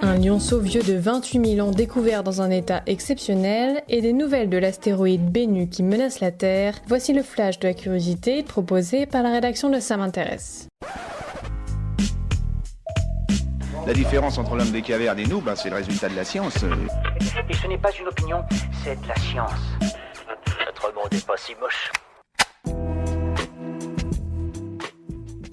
Un lionceau vieux de 28 000 ans découvert dans un état exceptionnel et des nouvelles de l'astéroïde Bennu qui menace la Terre, voici le flash de la curiosité proposé par la rédaction de Ça m'intéresse. La différence entre l'homme des cavernes et nous, c'est le résultat de la science. Et ce n'est pas une opinion, c'est de la science. Notre monde n'est pas si moche.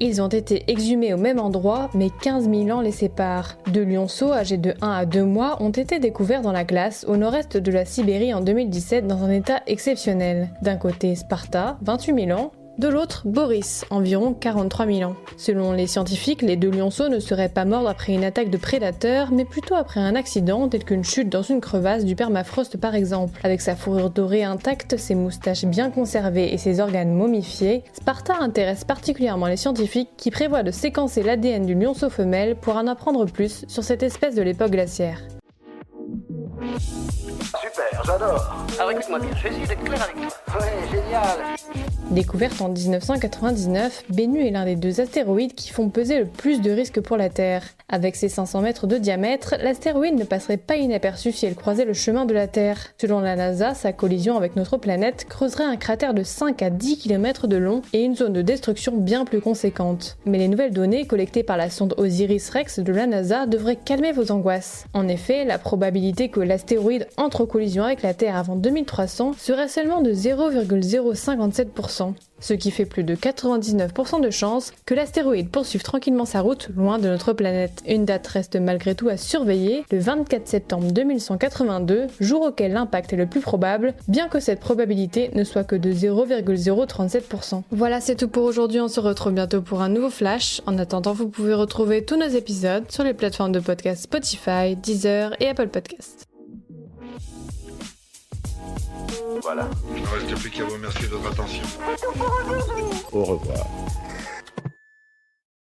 Ils ont été exhumés au même endroit, mais 15 000 ans les séparent. Deux lionceaux âgés de 1 à 2 mois ont été découverts dans la glace au nord-est de la Sibérie en 2017 dans un état exceptionnel. D'un côté Sparta, 28 000 ans, de l'autre Boris, environ 43 000 ans. Selon les scientifiques, les deux lionceaux ne seraient pas morts après une attaque de prédateurs, mais plutôt après un accident tel qu'une chute dans une crevasse du permafrost par exemple. Avec sa fourrure dorée intacte, ses moustaches bien conservées et ses organes momifiés, Sparta intéresse particulièrement les scientifiques qui prévoient de séquencer l'ADN du lionceau femelle pour en apprendre plus sur cette espèce de l'époque glaciaire. Super, j'adore. Alors écoute-moi bien, je vais essayer d'être clair avec toi. Ouais, génial. Découverte en 1999, Bennu est l'un des deux astéroïdes qui font peser le plus de risques pour la Terre. Avec ses 500 mètres de diamètre, l'astéroïde ne passerait pas inaperçu si elle croisait le chemin de la Terre. Selon la NASA, sa collision avec notre planète creuserait un cratère de 5 à 10 km de long et une zone de destruction bien plus conséquente. Mais les nouvelles données collectées par la sonde Osiris-Rex de la NASA devraient calmer vos angoisses. En effet, la probabilité que l'astéroïde entre en collision avec la Terre avant 2300 serait seulement de 0,057%. Ce qui fait plus de 99% de chances que l'astéroïde poursuive tranquillement sa route loin de notre planète. Une date reste malgré tout à surveiller, le 24 septembre 2182, jour auquel l'impact est le plus probable, bien que cette probabilité ne soit que de 0,037%. Voilà, c'est tout pour aujourd'hui, on se retrouve bientôt pour un nouveau flash. En attendant, vous pouvez retrouver tous nos épisodes sur les plateformes de podcast Spotify, Deezer et Apple Podcasts. Voilà. Il ne reste plus qu'à vous remercier de votre attention. Au revoir.